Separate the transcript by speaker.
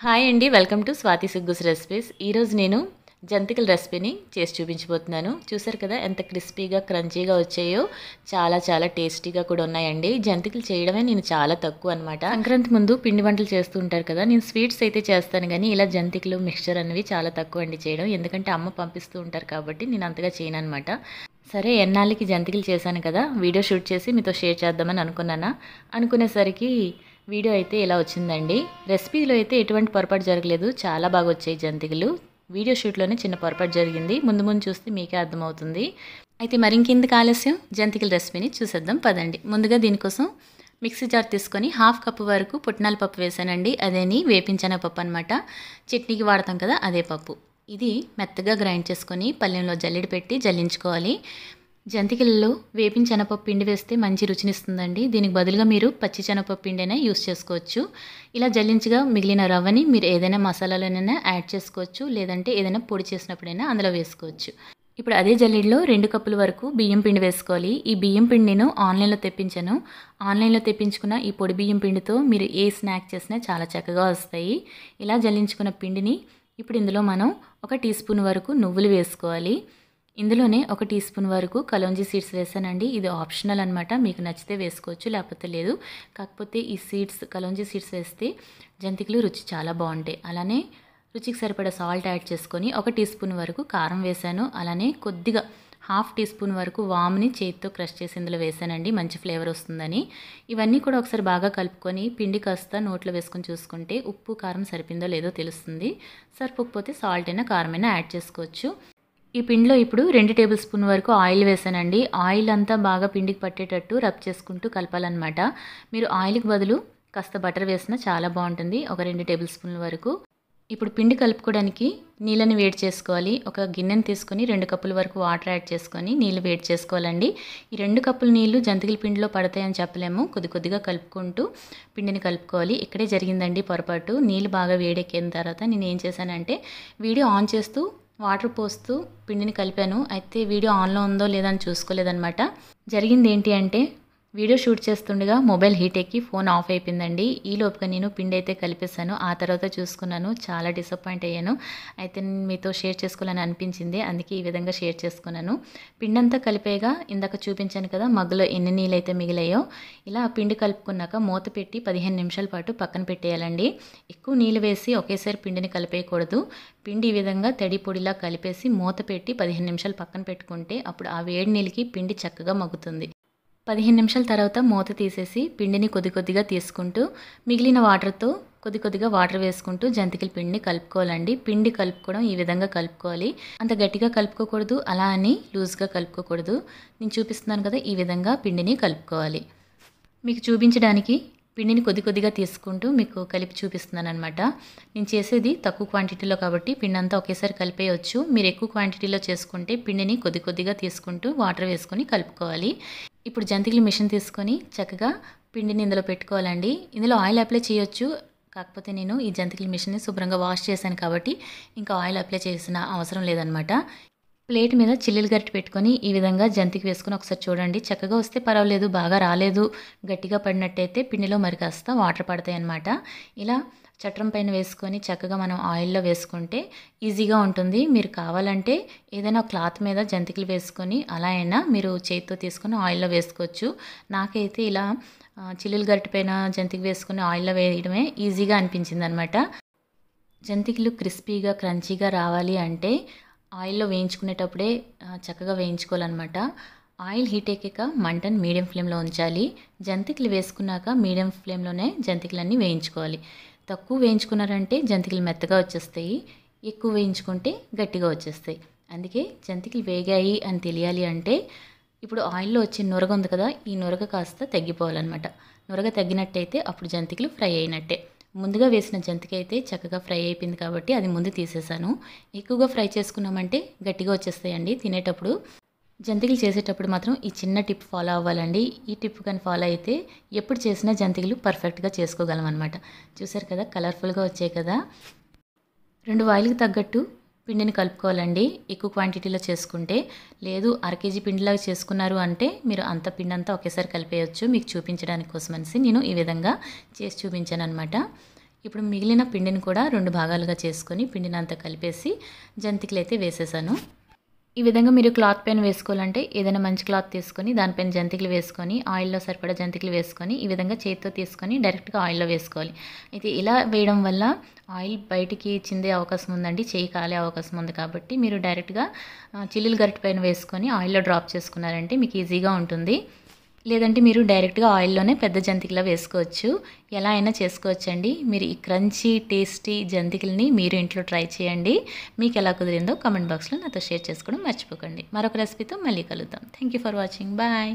Speaker 1: Hi అండి. Welcome to Swathi సుగ్గుస్ recipes. ఈరోజు నేను జంతికల రెసిపీని చేసి చూపించబోతున్నాను. చూసారు కదా ఎంత క్రిస్పీగా, క్రంచీగా వచ్చాయో. చాలా చాలా టేస్టీగా కూడా ఉన్నాయండి. జంతికలు చేయడమే నేను చాలా తక్కువ అనమాట. సంక్రాంతి ముందు పిండి వంటలు చేస్తూ ఉంటారు కదా, నేను స్వీట్స్ అయితే చేస్తాను కానీ ఇలా జంతికలు, మిక్చర్ అనేవి చాలా తక్కువ అండి చేయడం. ఎందుకంటే అమ్మ పంపిస్తూ ఉంటారు కాబట్టి నేను అంతగా చేయను అనమాట. సరే, ఎన్నాళ్ళకి జంతికలు చేశాను కదా, వీడియో షూట్ చేసి మీతో షేర్ చేద్దామని అనుకునేసరికి వీడియో అయితే ఇలా వచ్చిందండి. రెసిపీలో అయితే ఎటువంటి పొరపాటు జరగలేదు, చాలా బాగా వచ్చాయి జంతికలు. వీడియో షూట్లోనే చిన్న పొరపాటు జరిగింది, ముందు ముందు చూస్తే మీకే అర్థమవుతుంది. అయితే మరి ఇంకెందుకు ఆలస్యం, జంతికల రెసిపీని చూసేద్దాం పదండి. ముందుగా దీనికోసం మిక్సీ జార్ తీసుకొని 1/2 కప్పు వరకు పుట్నాల పప్పు వేసానండి. అదేని వేపించిన పప్పు అనమాట, చట్నీకి వాడతాం కదా అదే పప్పు. ఇది మెత్తగా గ్రైండ్ చేసుకొని పళ్ళెంలో జల్లెడ పెట్టి జల్లించుకోవాలి. జంతికలలో వేపిన శనగపప్పు పిండి వేస్తే మంచి రుచినిస్తుందండి. దీనికి బదులుగా మీరు పచ్చి శనగపప్పు పిండినే యూస్ చేసుకోవచ్చు. ఇలా జల్లించగా మిగిలిన రవ్వని మీరు ఏదైనా మసాలాలోనైనా యాడ్ చేసుకోవచ్చు, లేదంటే ఏదైనా పొడి చేసినప్పుడైనా అందులో వేసుకోవచ్చు. ఇప్పుడు అదే జల్లెడలో 2 కప్పుల వరకు బియ్యం పిండి వేసుకోవాలి. ఈ బియ్యం పిండి నేను ఆన్లైన్లో తెప్పించాను. ఆన్లైన్లో తెప్పించుకున్న ఈ పొడి బియ్యం పిండితో మీరు ఏ స్నాక్ చేసినా చాలా చక్కగా వస్తాయి. ఇలా జల్లించుకున్న పిండిని ఇప్పుడు ఇందులో మనం 1 టీ స్పూన్ వరకు నువ్వులు వేసుకోవాలి. ఇందులోనే 1 టీ స్పూన్ వరకు కలోంజీ సీడ్స్ వేసానండి. ఇది ఆప్షనల్ అనమాట, మీకు నచ్చితే వేసుకోవచ్చు, లేకపోతే లేదు. కాకపోతే ఈ కలోంజీ సీడ్స్ వేస్తే జంతికలు రుచి చాలా బాగుంటాయి. అలానే రుచికి సరిపడా సాల్ట్ యాడ్ చేసుకొని 1 టీ స్పూన్ వరకు కారం వేసాను. అలానే కొద్దిగా 1/2 టీ స్పూన్ వరకు వామ్ని చేతితో క్రష్ చేసి ఇందులో వేసానండి, మంచి ఫ్లేవర్ వస్తుందని. ఇవన్నీ కూడా ఒకసారి బాగా కలుపుకొని పిండి కాస్త నోట్లో వేసుకొని చూసుకుంటే ఉప్పు కారం సరిపోయిందో లేదో తెలుస్తుంది. సరిపోకపోతే సాల్ట్ అయినా కారం అయినా యాడ్ చేసుకోవచ్చు. ఈ పిండిలో ఇప్పుడు 2 టేబుల్ స్పూన్ వరకు ఆయిల్ వేసానండి. ఆయిల్ అంతా బాగా పిండికి పట్టేటట్టు రబ్ చేసుకుంటూ కలపాలన్నమాట. మీరు ఆయిల్కి బదులు కాస్త బటర్ వేసినా చాలా బాగుంటుంది, ఒక 2 టేబుల్ స్పూన్ల వరకు. ఇప్పుడు పిండి కలుపుకోవడానికి నీళ్ళని వేడి చేసుకోవాలి. ఒక గిన్నెని తీసుకొని 2 కప్పుల వరకు వాటర్ యాడ్ చేసుకొని నీళ్ళు వేడి చేసుకోవాలండి. ఈ 2 కప్పుల నీళ్లు జంతికల పిండిలో పడతాయని చెప్పలేము, కొద్ది కొద్దిగా కలుపుకుంటూ పిండిని కలుపుకోవాలి. ఇక్కడే జరిగిందండి పొరపాటు. నీళ్ళు బాగా వేడెక్కిన తర్వాత నేను ఏం చేశానంటే వీడియో ఆన్ చేస్తూ వాటర్ పోస్తూ పిండిని కలిపాను. అయితే వీడియో ఆన్లో ఉందో లేదో అని చూసుకోలేదన్నమాట. జరిగింది ఏంటి అంటే వీడియో షూట్ చేస్తుండగా మొబైల్ హీట్ ఎక్కి ఫోన్ ఆఫ్ అయిపోయిందండి. ఈ లోపుగా నేను పిండి అయితే కలిపేశాను. ఆ తర్వాత చూసుకున్నాను, చాలా డిసప్పాయింట్ అయ్యాను. అయితే మీతో షేర్ చేసుకోవాలని అనిపించింది, అందుకే ఈ విధంగా షేర్ చేసుకున్నాను. పిండి అంతా కలిపేగా ఇందాక చూపించాను కదా మగ్గులో ఎన్ని నీళ్ళు అయితే మిగిలాయో, ఇలా పిండి కలుపుకున్నాక మూత పెట్టి 15 నిమిషాల పాటు పక్కన పెట్టేయాలండి. ఎక్కువ నీళ్ళు వేసి ఒకేసారి పిండిని కలిపేయకూడదు. పిండి ఈ విధంగా తడి పొడిలా కలిపేసి మూత పెట్టి 15 నిమిషాలు పక్కన పెట్టుకుంటే అప్పుడు ఆ వేడి నీళ్ళకి పిండి చక్కగా మగ్గుతుంది. 15 నిమిషాల తర్వాత మూత తీసేసి పిండిని కొద్ది కొద్దిగా తీసుకుంటూ మిగిలిన వాటర్తో కొద్ది కొద్దిగా వాటర్ వేసుకుంటూ జంతికల పిండిని కలుపుకోవాలండి. పిండి కలుపుకోవడం ఈ విధంగా కలుపుకోవాలి. అంత గట్టిగా కలుపుకోకూడదు, అలా అని లూజ్గా కలుపుకోకూడదు. నేను చూపిస్తున్నాను కదా, ఈ విధంగా పిండిని కలుపుకోవాలి. మీకు చూపించడానికి పిండిని కొద్ది కొద్దిగా తీసుకుంటూ మీకు కలిపి చూపిస్తున్నాను అనమాట. నేను చేసేది తక్కువ క్వాంటిటీలో కాబట్టి పిండి అంతా ఒకేసారి కలిపేయచ్చు. మీరు ఎక్కువ క్వాంటిటీలో చేసుకుంటే పిండిని కొద్ది కొద్దిగా తీసుకుంటూ వాటర్ వేసుకొని కలుపుకోవాలి. ఇప్పుడు జంతికల మిషన్ తీసుకొని చక్కగా పిండిని ఇందులో పెట్టుకోవాలండి. ఇందులో ఆయిల్ అప్లై చేయొచ్చు, కాకపోతే నేను ఈ జంతికల మిషన్ని శుభ్రంగా వాష్ చేశాను కాబట్టి ఇంకా ఆయిల్ అప్లై చేసిన అవసరం లేదనమాట. ప్లేట్ మీద చిల్లులు గరిటె పెట్టుకొని ఈ విధంగా జంతికి వేసుకొని ఒకసారి చూడండి. చక్కగా వస్తే పర్వాలేదు, బాగా రాలేదు, గట్టిగా పడినట్టయితే పిండిలో మరి కాస్త వాటర్ పడతాయి అన్నమాట. ఇలా చట్రం పైన వేసుకొని చక్కగా మనం ఆయిల్లో వేసుకుంటే ఈజీగా ఉంటుంది. మీరు కావాలంటే ఏదైనా క్లాత్ మీద జంతికలు వేసుకొని అలా అయినా మీరు చేతితో తీసుకొని ఆయిల్లో వేసుకోవచ్చు. నాకైతే ఇలా చిల్లులు గరిటె పైన జంతికి వేసుకొని ఆయిల్లో వేయడమే ఈజీగా అనిపించింది అనమాట. జంతికలు క్రిస్పీగా, క్రంచీగా రావాలి అంటే ఆయిల్లో వేయించుకునేటప్పుడే చక్కగా వేయించుకోవాలన్నమాట. ఆయిల్ హీట్ ఎక్కాక మంటను మీడియం ఫ్లేమ్లో ఉంచాలి. జంతికలు వేసుకున్నాక మీడియం ఫ్లేమ్లోనే జంతికలన్నీ వేయించుకోవాలి. తక్కువ వేయించుకున్నారంటే జంతికలు మెత్తగా వచ్చేస్తాయి, ఎక్కువ వేయించుకుంటే గట్టిగా వచ్చేస్తాయి. అందుకే జంతికలు వేగాయి అని తెలియాలి అంటే ఇప్పుడు ఆయిల్లో వచ్చే నురగ ఉంది కదా, ఈ నురగ కాస్త తగ్గిపోవాలన్నమాట. నురగ తగ్గినట్టయితే అప్పుడు జంతికలు ఫ్రై అయినట్టే. ముందుగా వేసిన జంతిక అయితే చక్కగా ఫ్రై అయిపోయింది కాబట్టి అది ముందు తీసేసాను. ఎక్కువగా ఫ్రై చేసుకున్నామంటే గట్టిగా వచ్చేస్తాయండి తినేటప్పుడు. జంతికలు చేసేటప్పుడు మాత్రం ఈ చిన్న టిప్ ఫాలో అవ్వాలండి. ఈ టిప్ కానీ ఫాలో అయితే ఎప్పుడు చేసినా జంతికలు పర్ఫెక్ట్గా చేసుకోగలం అనమాట. చూసారు కదా, కలర్ఫుల్గా వచ్చాయి కదా. 2 వాయిలకు తగ్గట్టు పిండిని కలుపుకోవాలండి. ఎక్కువ క్వాంటిటీలో చేసుకుంటే, లేదు 1/2 కేజీ పిండిలాగా చేసుకున్నారు అంటే మీరు అంత పిండి అంతా ఒకేసారి కలిపేయచ్చు. మీకు చూపించడానికి కోసం అనేసి నేను ఈ విధంగా చేసి చూపించాను అనమాట. ఇప్పుడు మిగిలిన పిండిని కూడా 2 భాగాలుగా చేసుకొని పిండిని అంతా కలిపేసి జంతికలు అయితే వేసేసాను. ఈ విధంగా మీరు క్లాత్ పైన వేసుకోవాలంటే ఏదైనా మంచి క్లాత్ తీసుకొని దానిపైన జంతికలు వేసుకొని ఆయిల్‌లో సరిపడా జంతికలు వేసుకొని ఈ విధంగా చేత్తో తీసుకొని డైరెక్ట్‌గా ఆయిల్‌లో వేసుకోవాలి. అయితే ఇలా వేయడం వల్ల ఆయిల్ బయటికి చిందే అవకాశం ఉందండి. చెయ్యి కాలే అవకాశం ఉంది కాబట్టి మీరు డైరెక్ట్‌గా చిల్లులు గరిటె పైన వేసుకొని ఆయిల్‌లో డ్రాప్ చేసుకున్నారంటే మీకు ఈజీగా ఉంటుంది. లేదంటే మీరు డైరెక్ట్‌గా ఆయిల్‌లోనే పెద్ద జంతికలా వేసుకోవచ్చు. ఎలా అయినా చేసుకోవచ్చండి. మీరు ఈ క్రంచీ, టేస్టీ జంతికలని మీరు ఇంట్లో ట్రై చేయండి. మీకు ఎలా కుదిరిందో కామెంట్ బాక్స్‌లో నాతో షేర్ చేసుకోవడం మర్చిపోకండి. మరొక రెసిపీతో మళ్ళీ కలుద్దాం. Thank you for watching. Bye.